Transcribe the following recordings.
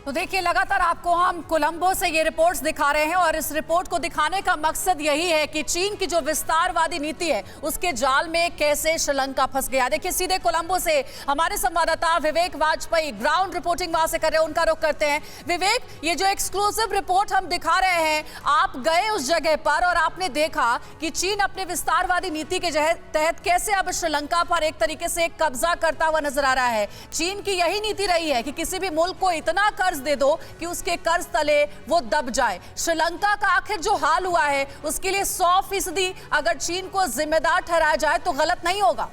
तो देखिए, लगातार आपको हम कोलंबो से ये रिपोर्ट्स दिखा रहे हैं और इस रिपोर्ट को दिखाने का मकसद यही है कि चीन की जो विस्तारवादी नीति है उसके जाल में कैसे श्रीलंका फंस गया। देखिए, सीधे कोलंबो से हमारे संवाददाता विवेक वाजपेयी ग्राउंड रिपोर्टिंग वहां से कर रहे हैं, उनका रुख करते हैं। विवेक, ये जो एक्सक्लूसिव रिपोर्ट हम दिखा रहे हैं, आप गए उस जगह पर और आपने देखा कि चीन अपने विस्तारवादी नीति के तहत कैसे अब श्रीलंका पर एक तरीके से कब्जा करता हुआ नजर आ रहा है। चीन की यही नीति रही है कि किसी भी मुल्क को इतना कर्ज दे दो कि उसके कर्ज तले वो दब जाए। श्रीलंका का आखिर जो हाल हुआ है उसके लिए 100% अगर चीन को जिम्मेदार ठहराया जाए तो गलत नहीं होगा।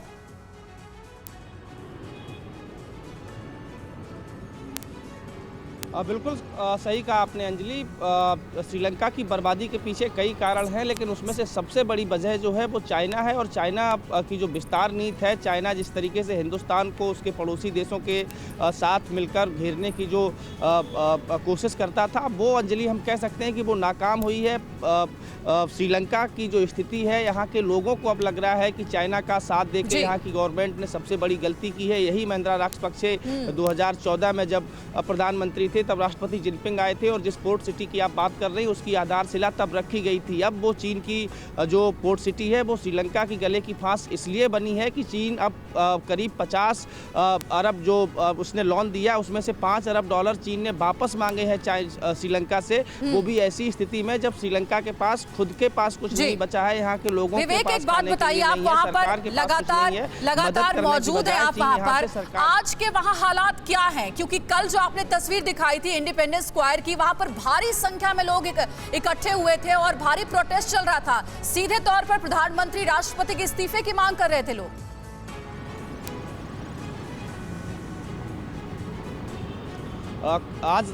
बिल्कुल सही कहा आपने अंजलि। श्रीलंका की बर्बादी के पीछे कई कारण हैं, लेकिन उसमें से सबसे बड़ी वजह जो है वो चाइना है। और चाइना की जो विस्तार नीति है, चाइना जिस तरीके से हिंदुस्तान को उसके पड़ोसी देशों के साथ मिलकर घेरने की जो कोशिश करता था, वो अंजलि हम कह सकते हैं कि वो नाकाम हुई है। श्रीलंका की जो स्थिति है, यहाँ के लोगों को अब लग रहा है कि चाइना का साथ देकर यहाँ की गवर्नमेंट ने सबसे बड़ी गलती की है। यही महिंद्रा राजपक्षे 2014 में जब प्रधानमंत्री थे तब राष्ट्रपति जिनपिंग आए थे और जिस पोर्ट सिटी की आप बात कर रहे हैं उसकी आधारशिला तब रखी गई थी। अब वो चीन की जो पोर्ट सिटी है वो श्रीलंका की गले की फांस इसलिए बनी है कि चीन अब करीब 50 अरब जो उसने लोन दिया उसमें से $5 अरब चीन ने वापस मांगे हैं श्रीलंका से। वो भी ऐसी स्थिति में जब श्रीलंका के पास खुद के पास कुछ नहीं बचा है, यहाँ के लोगों के पास एक बात बताइए, आप वहाँ पर लगातार मौजूद है, आप वहाँ पर आज के वहाँ हालात क्या हैं? क्योंकि कल जो आपने तस्वीर दिखाई थी इंडिपेंडेंस स्क्वायर की, वहां पर भारी संख्या में लोग इकट्ठे हुए थे और भारी प्रोटेस्ट चल रहा था। सीधे तौर पर प्रधानमंत्री राष्ट्रपति के इस्तीफे की मांग कर रहे थे लोग। आज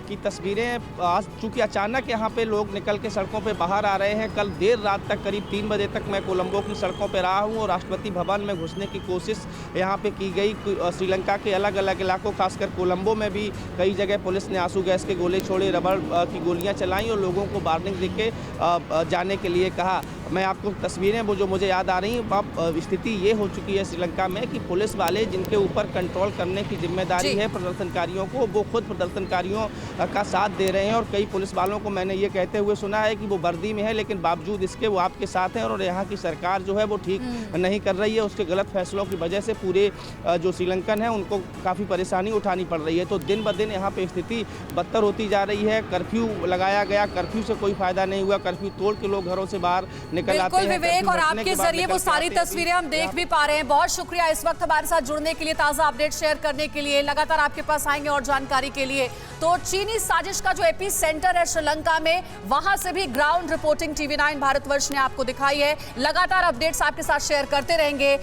की तस्वीरें, आज चूंकि अचानक यहाँ पे लोग निकल के सड़कों पे बाहर आ रहे हैं। कल देर रात तक करीब 3 बजे तक मैं कोलंबो की सड़कों पे रहा हूँ और राष्ट्रपति भवन में घुसने की कोशिश यहाँ पे की गई। श्रीलंका के अलग अलग इलाकों, खासकर कोलंबो में भी कई जगह पुलिस ने आंसू गैस के गोले छोड़े, रबड़ की गोलियाँ चलाई और लोगों को वार्निंग दे के जाने के लिए कहा। मैं आपको तस्वीरें वो जो मुझे याद आ रही हैं, अब स्थिति ये हो चुकी है श्रीलंका में कि पुलिस वाले जिनके ऊपर कंट्रोल करने की जिम्मेदारी है प्रदर्शनकारियों को, वो खुद प्रदर्शनकारियों का साथ दे रहे हैं। और कई पुलिस वालों को मैंने ये कहते हुए सुना है कि वो वर्दी में है लेकिन बावजूद इसके वो आपके साथ हैं और यहाँ की सरकार जो है वो ठीक नहीं कर रही है। उसके गलत फैसलों की वजह से पूरे जो श्रीलंकन है उनको काफ़ी परेशानी उठानी पड़ रही है। तो दिन ब दिन यहाँ पे स्थिति बदतर होती जा रही है। कर्फ्यू लगाया गया, कर्फ्यू से कोई फायदा नहीं हुआ, कर्फ्यू तोड़ के लोग घरों से बाहर निकल आते हैं। बिल्कुल विवेक, और आपके जरिए वो सारी तस्वीरें हम देख भी पा रहे हैं। बहुत शुक्रिया इस वक्त हमारे साथ जुड़ने के लिए, ताजा अपडेट शेयर करने के लिए। लगातार आपके पास आएंगे और जानकारी के लिए। तो चीनी साजिश का जो एपी सेंटर है श्रीलंका में, वहां से भी ग्राउंड रिपोर्टिंग TV9 भारतवर्ष ने आपको दिखाई है। लगातार अपडेट्स आपके साथ शेयर करते रहेंगे।